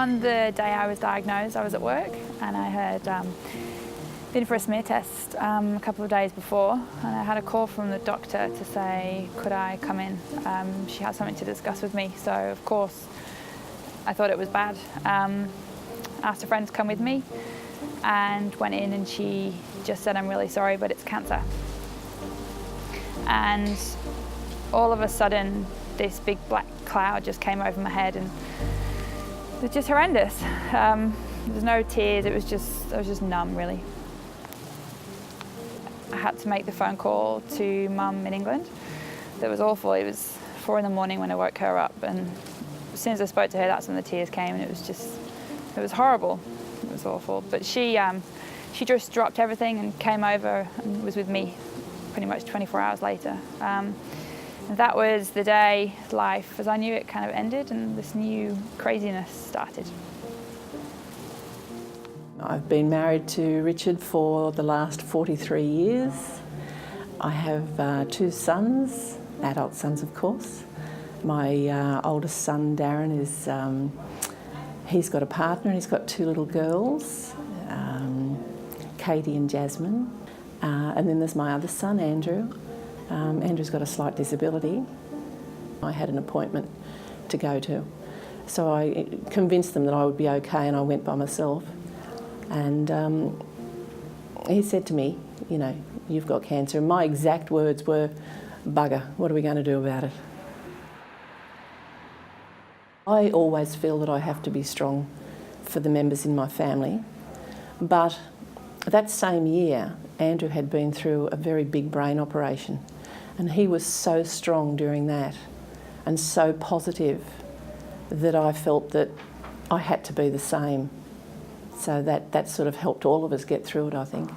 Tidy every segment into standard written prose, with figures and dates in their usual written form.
On the day I was diagnosed, I was at work and I had been for a smear test a couple of days before, and I had a call from the doctor to say, could I come in? She had something to discuss with me, so of course I thought it was bad. Asked a friend to come with me and went in, and she just said, I'm really sorry, but it's cancer. And all of a sudden this big black cloud just came over my head, and it was just horrendous. There was no tears, I was just numb really. I had to make the phone call to Mum in England. That was awful. It was 4 in the morning when I woke her up, and as soon as I spoke to her, that's when the tears came, and it was horrible. It was awful. But she just dropped everything and came over and was with me pretty much 24 hours later. And that was the day life, as I knew it, kind of ended, and this new craziness started. I've been married to Richard for the last 43 years. I have 2 sons, adult sons of course. My oldest son, Darren, he's got a partner and he's got 2 little girls, Katie and Jasmine. And then there's my other son, Andrew. Andrew's got a slight disability. I had an appointment to go to. So I convinced them that I would be okay, and I went by myself. And he said to me, you know, you've got cancer. And my exact words were, bugger, what are we going to do about it? I always feel that I have to be strong for the members in my family. But that same year, Andrew had been through a very big brain operation, and he was so strong during that and so positive that I felt that I had to be the same. So that sort of helped all of us get through it, I think.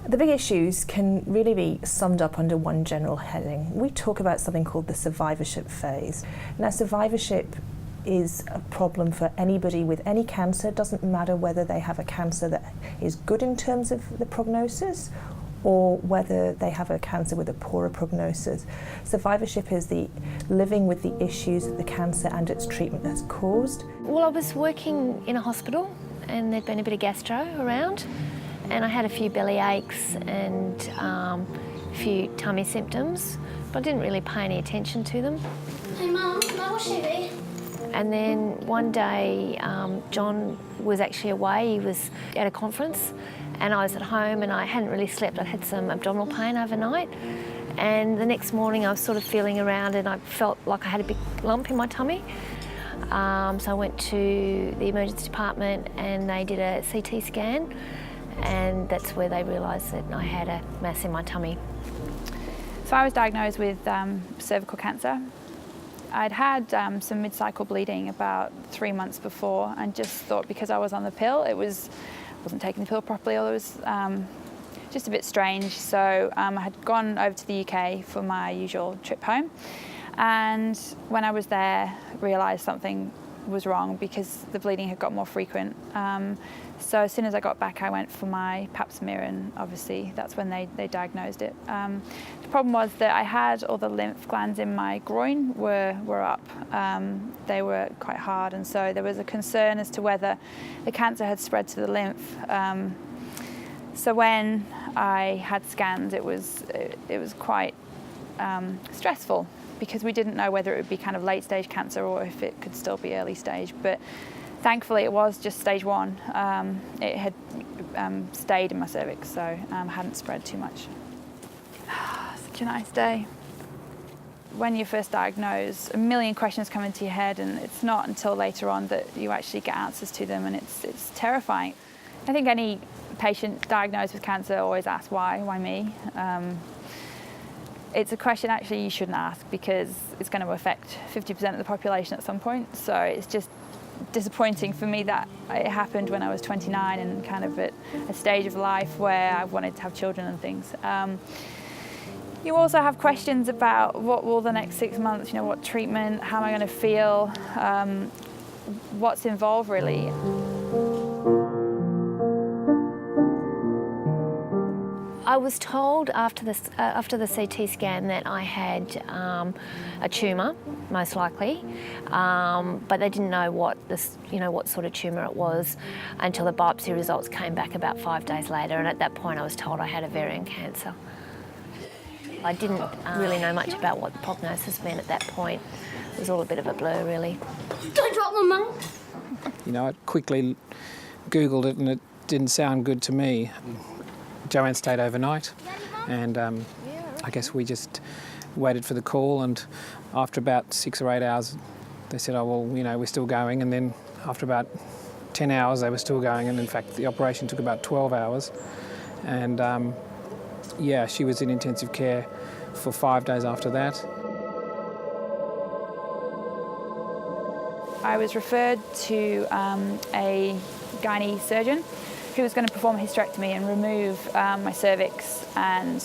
The big issues can really be summed up under one general heading. We talk about something called the survivorship phase. Now, survivorship is a problem for anybody with any cancer. It doesn't matter whether they have a cancer that is good in terms of the prognosis or whether they have a cancer with a poorer prognosis. Survivorship is the living with the issues that the cancer and its treatment has caused. Well, I was working in a hospital and there'd been a bit of gastro around, and I had a few belly aches and a few tummy symptoms, but I didn't really pay any attention to them. Hey Mum, can I watch TV? And then one day, John was actually away. He was at a conference, and I was at home, and I hadn't really slept. I'd had some abdominal pain overnight, and the next morning I was sort of feeling around, and I felt like I had a big lump in my tummy. So I went to the emergency department, and they did a CT scan, and that's where they realised that I had a mass in my tummy. So I was diagnosed with cervical cancer. I'd had some mid-cycle bleeding about 3 months before, and just thought because I was on the pill, wasn't taking the pill properly, or it was just a bit strange. So I had gone over to the UK for my usual trip home, and when I was there, realised something was wrong because the bleeding had got more frequent. So as soon as I got back, I went for my pap smear, and obviously that's when they diagnosed it. The problem was that I had all the lymph glands in my groin were up. They were quite hard, and so there was a concern as to whether the cancer had spread to the lymph. So when I had scans, it was quite stressful, because we didn't know whether it would be kind of late stage cancer or if it could still be early stage. But thankfully it was just stage 1. It had stayed in my cervix, so hadn't spread too much. Such a nice day. When you're first diagnosed, a million questions come into your head, and it's not until later on that you actually get answers to them, and it's terrifying. I think any patient diagnosed with cancer always asks why me? It's a question actually you shouldn't ask, because it's going to affect 50% of the population at some point. So it's just disappointing for me that it happened when I was 29 and kind of at a stage of life where I wanted to have children and things. You also have questions about what will the next 6 months, what treatment, how am I going to feel, what's involved really. I I was told after the CT scan that I had a tumour, most likely, but they didn't know what sort of tumour it was until the biopsy results came back about 5 days later, and at that point I was told I had ovarian cancer. I didn't really know much about what the prognosis meant at that point. It was all a bit of a blur, really. Don't drop them, Mum. You know, I quickly Googled it and it didn't sound good to me. Joanne stayed overnight, and I guess we just waited for the call, and after about 6 or 8 hours they said, oh well, you know, we're still going, and then after about 10 hours they were still going, and in fact the operation took about 12 hours, and yeah, she was in intensive care for 5 days after that. I was referred to a gynae surgeon who was going to perform a hysterectomy and remove my cervix and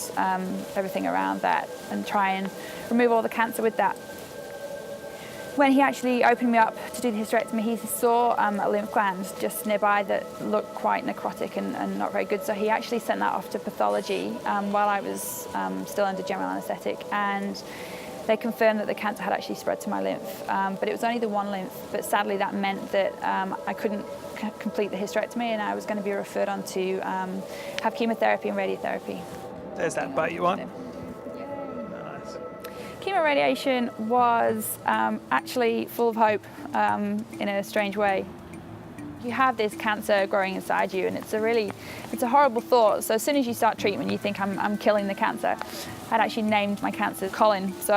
everything around that and try and remove all the cancer with that. When he actually opened me up to do the hysterectomy, he saw a lymph gland just nearby that looked quite necrotic and not very good, so he actually sent that off to pathology while I was still under general anaesthetic, and they confirmed that the cancer had actually spread to my lymph, but it was only the one lymph, but sadly that meant that I couldn't complete the hysterectomy and I was going to be referred on to have chemotherapy and radiotherapy. There's that bite you want. Nice. Chemoradiation was actually full of hope in a strange way. You have this cancer growing inside you, and it's a horrible thought. So as soon as you start treatment, you think I'm killing the cancer. I'd actually named my cancer Colin, so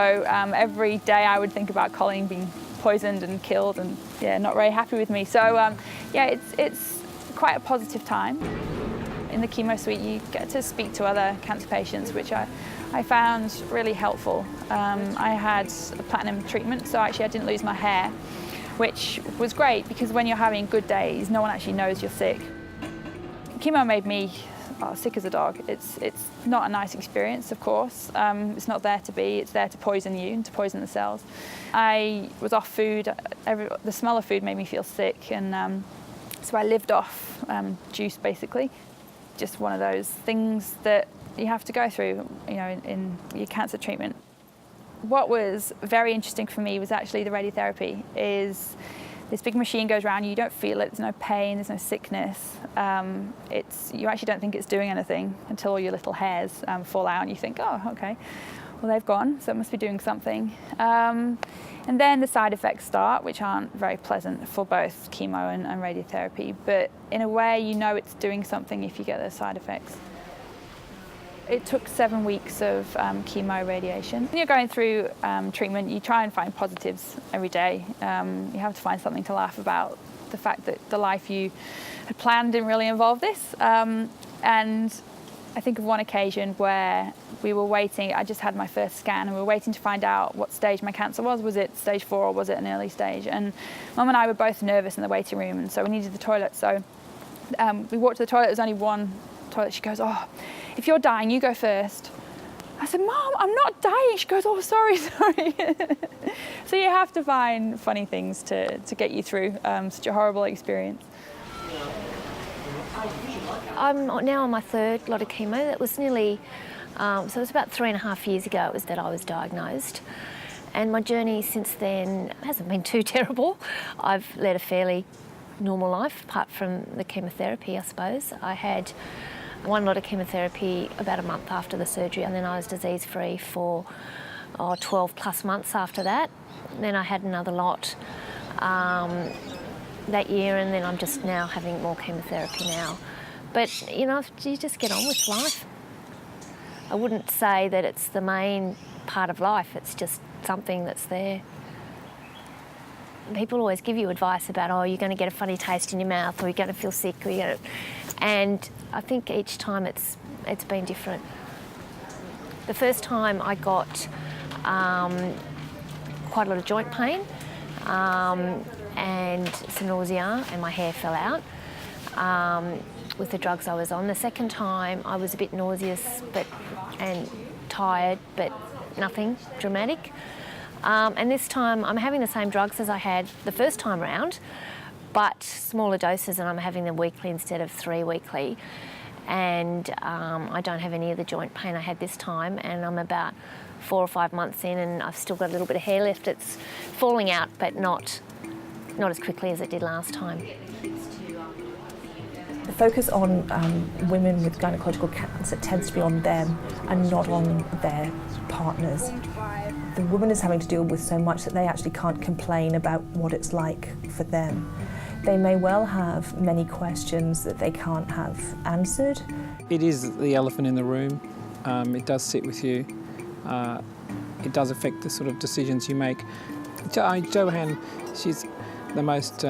every day I would think about Colin being poisoned and killed, and yeah, not very happy with me. So yeah, it's quite a positive time. In the chemo suite, you get to speak to other cancer patients, which I found really helpful. I had a platinum treatment, so actually I didn't lose my hair, which was great because when you're having good days, no one actually knows you're sick. Chemo made me sick as a dog. It's not a nice experience, of course. It's not there to be. It's there to poison you and to poison the cells. I was off food. The smell of food made me feel sick, and so I lived off juice, basically. Just one of those things that you have to go through, you know, in your cancer treatment. What was very interesting for me was actually the radiotherapy. Is this big machine goes around, you don't feel it, there's no pain, there's no sickness. You actually don't think it's doing anything until all your little hairs fall out and you think, oh, okay, well they've gone, so it must be doing something. And then the side effects start, which aren't very pleasant for both chemo and radiotherapy, but in a way you know it's doing something if you get those side effects. It took 7 weeks of chemo radiation. When you're going through treatment, you try and find positives every day. You have to find something to laugh about. The fact that the life you had planned didn't really involve this. And I think of one occasion where we were waiting, I just had my first scan, and we were waiting to find out what stage my cancer was. Was it stage 4 or was it an early stage? And Mum and I were both nervous in the waiting room, and so we needed the toilet. So we walked to the toilet, there was only one toilet. She goes, oh, if you're dying, you go first. I said, Mom, I'm not dying. She goes, oh, sorry. So you have to find funny things to get you through such a horrible experience. I'm now on my third lot of chemo. That was nearly, so it was about 3.5 years ago it was that I was diagnosed. And my journey since then hasn't been too terrible. I've led a fairly normal life, apart from the chemotherapy, I suppose. I had one lot of chemotherapy about a month after the surgery, and then I was disease-free for 12 plus months after that. Then I had another lot that year, and then I'm just now having more chemotherapy now. But, you know, you just get on with life. I wouldn't say that it's the main part of life, it's just something that's there. People always give you advice about, oh, you're going to get a funny taste in your mouth, or you're going to feel sick, or you're going to... And I think each time it's been different. The first time I got quite a lot of joint pain and some nausea, and my hair fell out with the drugs I was on. The second time I was a bit nauseous and tired, but nothing dramatic. And this time I'm having the same drugs as I had the first time round, but smaller doses, and I'm having them weekly instead of 3 weekly. and I don't have any of the joint pain I had this time, and I'm about 4 or 5 months in and I've still got a little bit of hair left. It's falling out, but not as quickly as it did last time. The focus on women with gynecological cancer tends to be on them and not on their partners. The woman is having to deal with so much that they actually can't complain about what it's like for them. They may well have many questions that they can't have answered. It is the elephant in the room. It does sit with you. It does affect the sort of decisions you make. Joanne, she's the most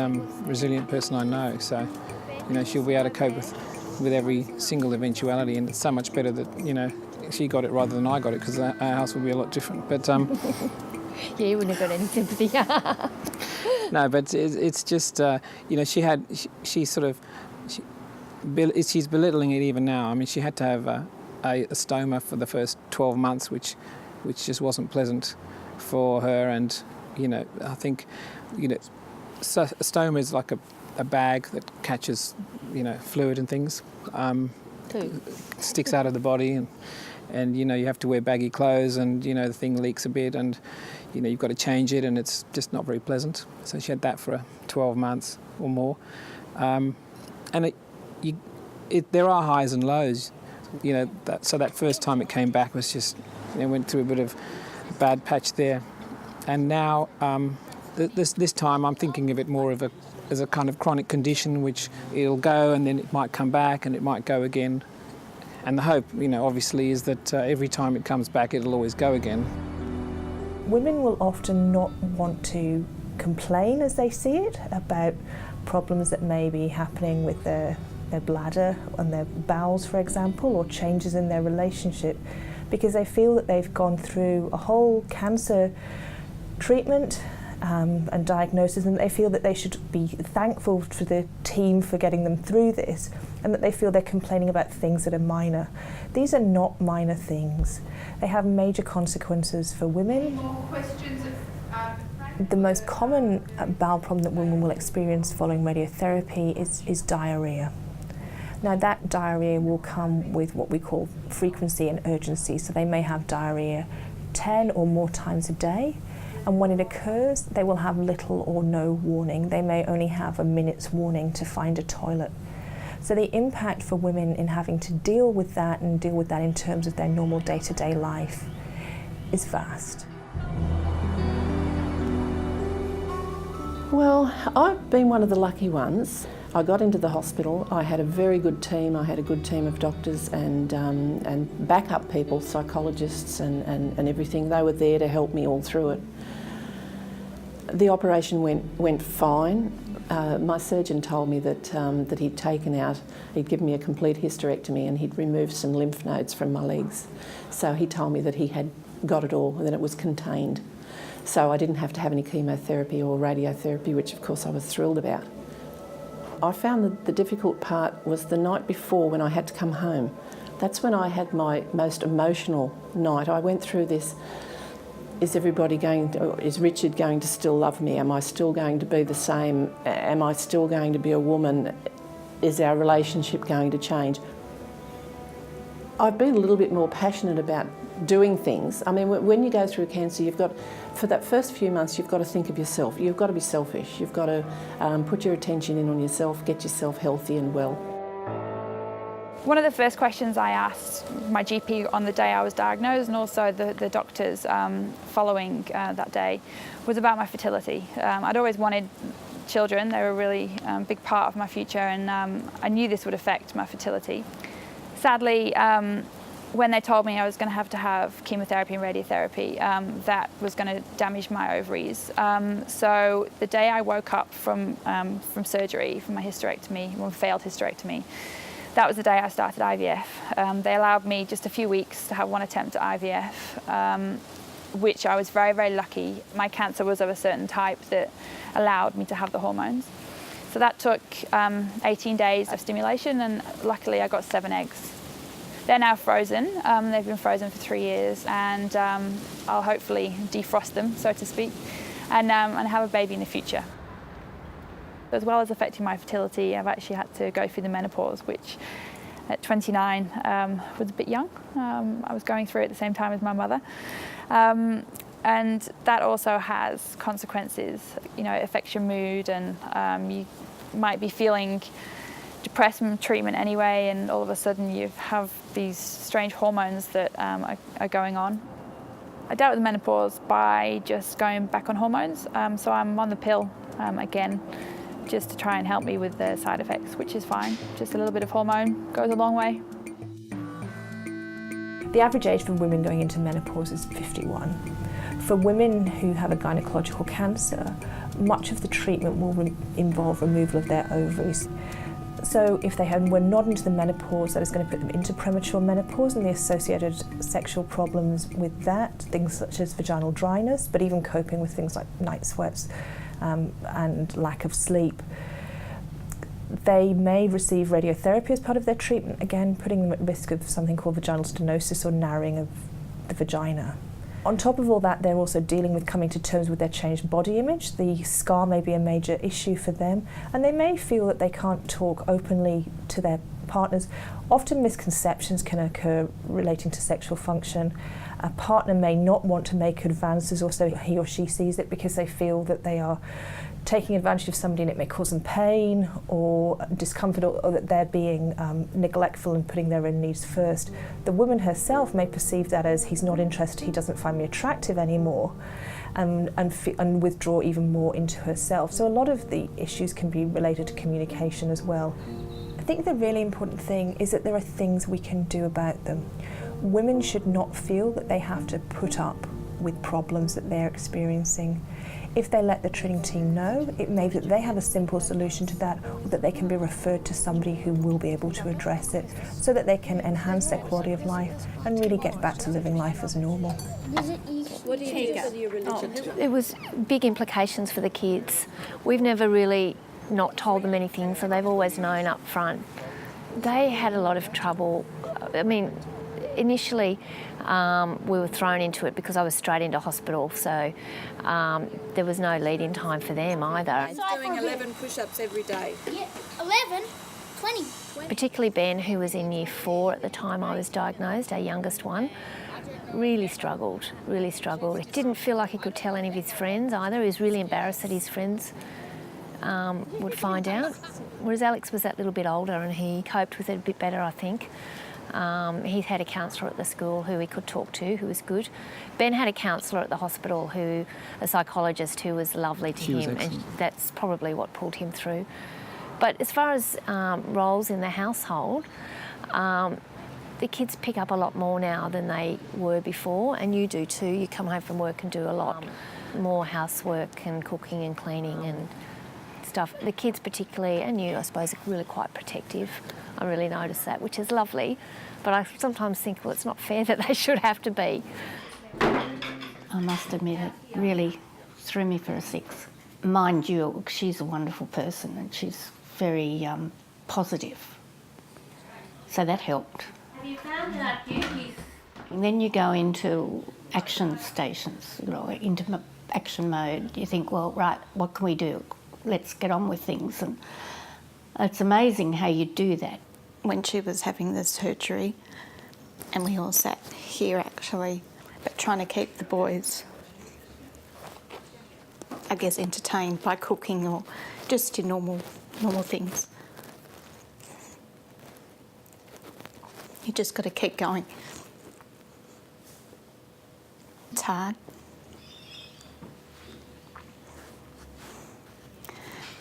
resilient person I know, so she'll be able to cope with every single eventuality, and it's so much better that she got it rather than I got it, because our house would be a lot different. But yeah, you wouldn't have got any sympathy. no, but it's just she's belittling it even now. I mean, she had to have a stoma for the first 12 months, which just wasn't pleasant for her, and I think a stoma is like a bag that catches fluid and things. Sticks out of the body, and you have to wear baggy clothes, and the thing leaks a bit, and you've got to change it, and it's just not very pleasant. So she had that for 12 months or more, and there are highs and lows. So that first time it came back was just went through a bit of a bad patch there, and now this time I'm thinking of it more as a kind of chronic condition, which it'll go and then it might come back and it might go again. And the hope, obviously, is that every time it comes back, it'll always go again. Women will often not want to complain as they see it about problems that may be happening with their bladder and their bowels, for example, or changes in their relationship, because they feel that they've gone through a whole cancer treatment and diagnosis, and they feel that they should be thankful to the team for getting them through this, and that they feel they're complaining about things that are minor. These are not minor things. They have major consequences for women. The most common bowel problem that women will experience following radiotherapy is diarrhea. Now, that diarrhea will come with what we call frequency and urgency, so they may have diarrhea 10 or more times a day. And when it occurs, they will have little or no warning. They may only have a minute's warning to find a toilet. So the impact for women in having to deal with that and deal with that in terms of their normal day-to-day life is vast. Well, I've been one of the lucky ones. I got into the hospital. I had a very good team. I had a good team of doctors and backup people, psychologists and everything. They were there to help me all through it. The operation went fine. My surgeon told me that he'd given me a complete hysterectomy and he'd removed some lymph nodes from my legs. So he told me that he had got it all and that it was contained. So I didn't have to have any chemotherapy or radiotherapy, which of course I was thrilled about. I found that the difficult part was the night before when I had to come home. That's when I had my most emotional night. I went through this, is Richard going to still love me? Am I still going to be the same? Am I still going to be a woman? Is our relationship going to change? I've been a little bit more passionate about doing things. I mean, when you go through cancer, for that first few months, you've got to think of yourself. You've got to be selfish. You've got to put your attention in on yourself, get yourself healthy and well. One of the first questions I asked my GP on the day I was diagnosed, and also the doctors following that day, was about my fertility. I'd always wanted children. They were a really big part of my future, and I knew this would affect my fertility. Sadly, when they told me I was going to have chemotherapy and radiotherapy, that was going to damage my ovaries. So the day I woke up from surgery, from my hysterectomy, one failed hysterectomy, that was the day I started IVF. They allowed me just a few weeks to have one attempt at IVF, which I was very, very lucky. My cancer was of a certain type that allowed me to have the hormones. So that took 18 days of stimulation, and luckily I got 7 eggs. They're now frozen. They've been frozen for 3 years, and I'll hopefully defrost them, so to speak, and have a baby in the future. As well as affecting my fertility, I've actually had to go through the menopause, which at 29 was a bit young. I was going through it at the same time as my mother. And that also has consequences. You know, it affects your mood, and you might be feeling depressed from treatment anyway, and all of a sudden you have these strange hormones that are going on. I dealt with menopause by just going back on hormones, so I'm on the pill again, just to try and help me with the side effects, which is fine. Just a little bit of hormone goes a long way. The average age for women going into menopause is 51. For women who have a gynecological cancer, much of the treatment will involve removal of their ovaries. So if they were not into the menopause, that is going to put them into premature menopause and the associated sexual problems with that, things such as vaginal dryness, but even coping with things like night sweats and lack of sleep. They may receive radiotherapy as part of their treatment, again putting them at risk of something called vaginal stenosis or narrowing of the vagina. On top of all that, they're also dealing with coming to terms with their changed body image. The scar may be a major issue for them, and they may feel that they can't talk openly to their partners. Often misconceptions can occur relating to sexual function. A partner may not want to make advances, or so he or she sees it, because they feel that they are taking advantage of somebody and it may cause them pain or discomfort, or that they're being neglectful and putting their own needs first. The woman herself may perceive that as, he's not interested, he doesn't find me attractive anymore, and withdraw even more into herself. So a lot of the issues can be related to communication as well. I think the really important thing is that there are things we can do about them. Women should not feel that they have to put up with problems that they're experiencing. If they let the treating team know, it may be that they have a simple solution to that, or that they can be referred to somebody who will be able to address it, so that they can enhance their quality of life and really get back to living life as normal. What do you do for your religion? It was big implications for the kids. We've never really not told them anything, so they've always known up front. They had a lot of trouble. I mean, initially we were thrown into it because I was straight into hospital, so there was no lead-in time for them either. I was doing 11 push-ups every day. Yeah, 11, 20. Particularly Ben, who was in year 4 at the time I was diagnosed, our youngest one, really struggled. He didn't feel like he could tell any of his friends either. He was really embarrassed that his friends would find out. Whereas Alex was that little bit older and he coped with it a bit better, I think. He had a counsellor at the school who he could talk to, who was good. Ben had a counsellor at the hospital, a psychologist who was lovely to him, and that's probably what pulled him through. But as far as roles in the household, the kids pick up a lot more now than they were before, and you do too. You come home from work and do a lot more housework and cooking and cleaning and stuff. The kids particularly, and you, I suppose, are really quite protective. I really notice that, which is lovely, but I sometimes think, well, it's not fair that they should have to be. I must admit, it really threw me for a 6. Mind you, she's a wonderful person and she's very positive, so that helped. Have you found out duties? And then you go into action stations, into action mode. You think, well, right, what can we do? Let's get on with things. And it's amazing how you do that. When she was having the surgery, and we all sat here actually, but trying to keep the boys, I guess, entertained by cooking or just your normal things. You just got to keep going. It's hard.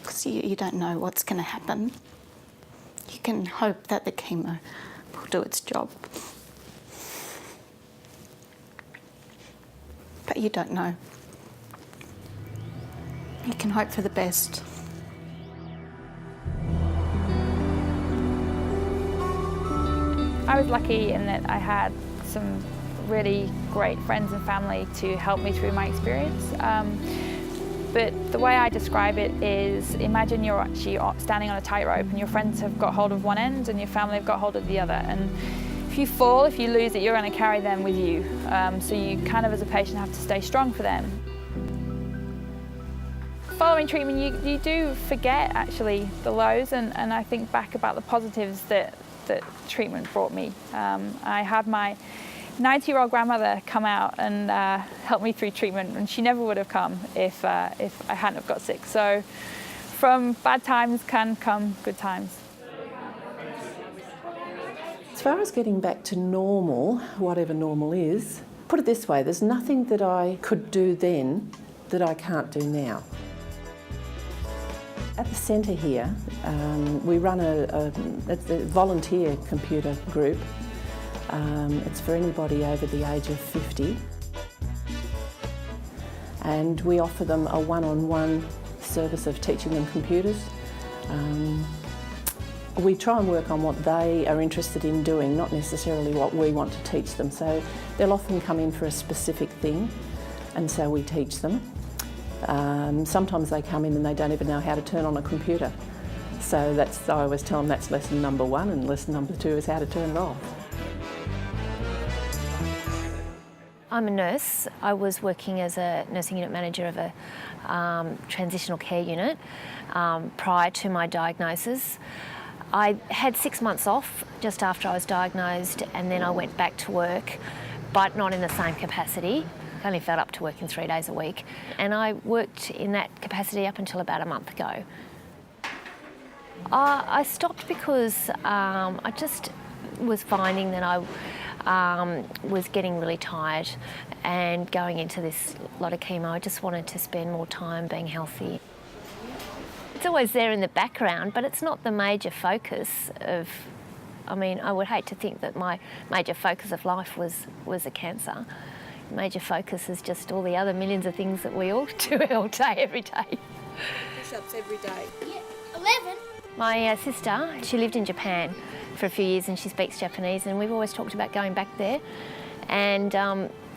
Because you don't know what's going to happen. You can hope that the chemo will do its job. But you don't know. You can hope for the best. I was lucky in that I had some really great friends and family to help me through my experience. But the way I describe it is, imagine you're actually standing on a tightrope and your friends have got hold of one end and your family have got hold of the other. And if you fall, if you lose it, you're going to carry them with you. So you kind of, as a patient, have to stay strong for them. Following treatment, you do forget, actually, the lows, and I think back about the positives that that treatment brought me. I had my 90-year-old grandmother come out and help me through treatment, and she never would have come if I hadn't have got sick. So from bad times can come good times. As far as getting back to normal, whatever normal is, put it this way, there's nothing that I could do then that I can't do now. At the centre here, we run it's a volunteer computer group. It's for anybody over the age of 50. And we offer them a one-on-one service of teaching them computers. We try and work on what they are interested in doing, not necessarily what we want to teach them. So they'll often come in for a specific thing, and so we teach them. Sometimes they come in and they don't even know how to turn on a computer. So I always tell them that's lesson number 1, and lesson number 2 is how to turn it off. I'm a nurse. I was working as a nursing unit manager of a transitional care unit prior to my diagnosis. I had 6 months off just after I was diagnosed, and then I went back to work, but not in the same capacity. I only felt up to working 3 days a week, and I worked in that capacity up until about a month ago. I stopped because I just was finding that I was getting really tired, and going into this lot of chemo, I just wanted to spend more time being healthy. It's always there in the background, but it's not the major focus of, I would hate to think that my major focus of life was a cancer. Major focus is just all the other millions of things that we all do all day, every day. Push-ups every day. Yeah, 11. My sister, she lived in Japan for a few years and she speaks Japanese, and we've always talked about going back there, and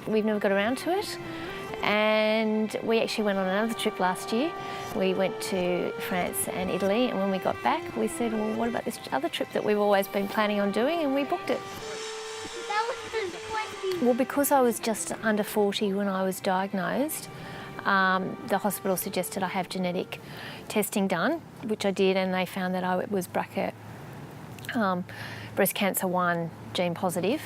we've never got around to it. And we actually went on another trip last year. We went to France and Italy, and when we got back we said, well, what about this other trip that we've always been planning on doing, and we booked it. Well, because I was just under 40 when I was diagnosed, the hospital suggested I have genetic testing done, which I did, and they found that I was BRCA breast cancer 1 gene positive.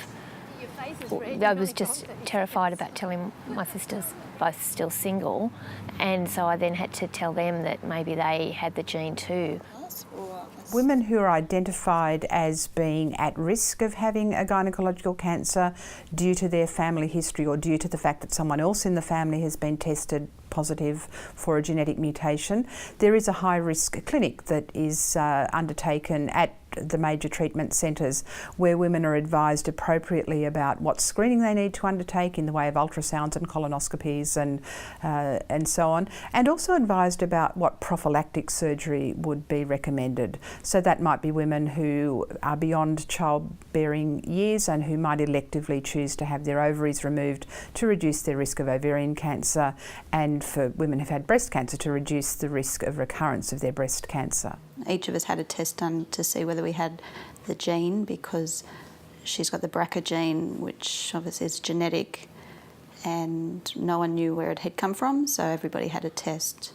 I was just terrified about telling my sisters, both still single, and so I then had to tell them that maybe they had the gene too. Women who are identified as being at risk of having a gynecological cancer due to their family history or due to the fact that someone else in the family has been tested positive for a genetic mutation, there is a high-risk clinic that is undertaken at the major treatment centres where women are advised appropriately about what screening they need to undertake in the way of ultrasounds and colonoscopies and so on, and also advised about what prophylactic surgery would be recommended. So that might be women who are beyond childbearing years and who might electively choose to have their ovaries removed to reduce their risk of ovarian cancer, and for women who've had breast cancer to reduce the risk of recurrence of their breast cancer. Each of us had a test done to see whether we had the gene, because she's got the BRCA gene, which obviously is genetic, and no one knew where it had come from, so everybody had a test.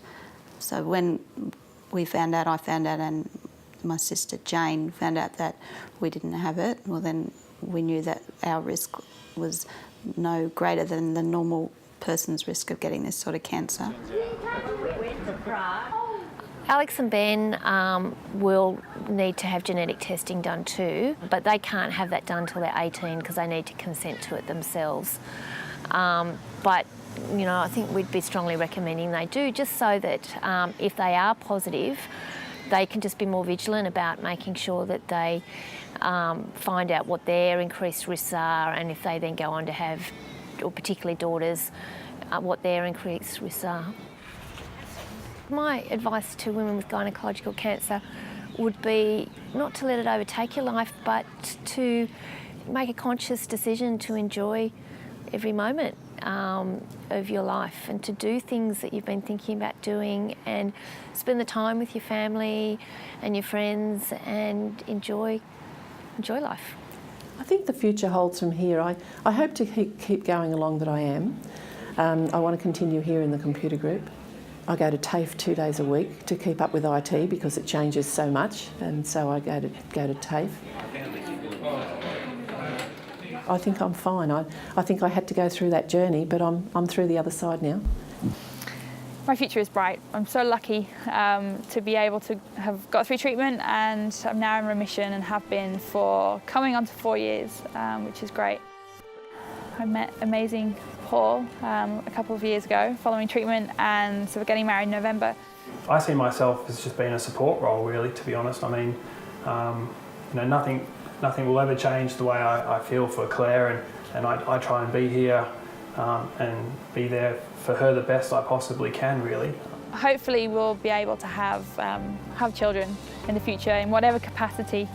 So when we found out, I found out, and my sister Jane found out that we didn't have it, well then we knew that our risk was no greater than the normal person's risk of getting this sort of cancer. Alex and Ben will need to have genetic testing done too, but they can't have that done until they're 18 because they need to consent to it themselves. But I think we'd be strongly recommending they do, just so that if they are positive, they can just be more vigilant about making sure that they find out what their increased risks are, and if they then go on to have, or particularly daughters, what their increased risks are. My advice to women with gynecological cancer would be not to let it overtake your life, but to make a conscious decision to enjoy every moment of your life, and to do things that you've been thinking about doing, and spend the time with your family and your friends and enjoy life. I think the future holds from here. I hope to keep going along that I am. I want to continue here in the computer group. I go to TAFE 2 days a week to keep up with IT because it changes so much, and so I go to TAFE. I think I'm fine. I think I had to go through that journey, but I'm through the other side now. My future is bright. I'm so lucky to be able to have got through treatment, and I'm now in remission and have been for coming on to 4 years, which is great. I met amazing Paul a couple of years ago following treatment, and so we're getting married in November. I see myself as just being a support role, really, to be honest. I mean, nothing will ever change the way I feel for Claire, and I try and be here and be there for her the best I possibly can, really. Hopefully we'll be able to have children in the future in whatever capacity,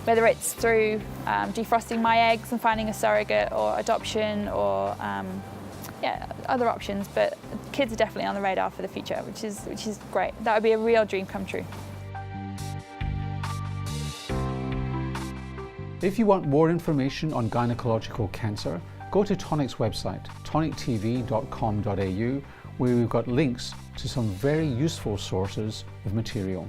whether it's through defrosting my eggs and finding a surrogate, or adoption, or other options. But kids are definitely on the radar for the future, which is great. That would be a real dream come true. If you want more information on gynecological cancer, go to Tonic's website, tonictv.com.au, where we've got links to some very useful sources of material.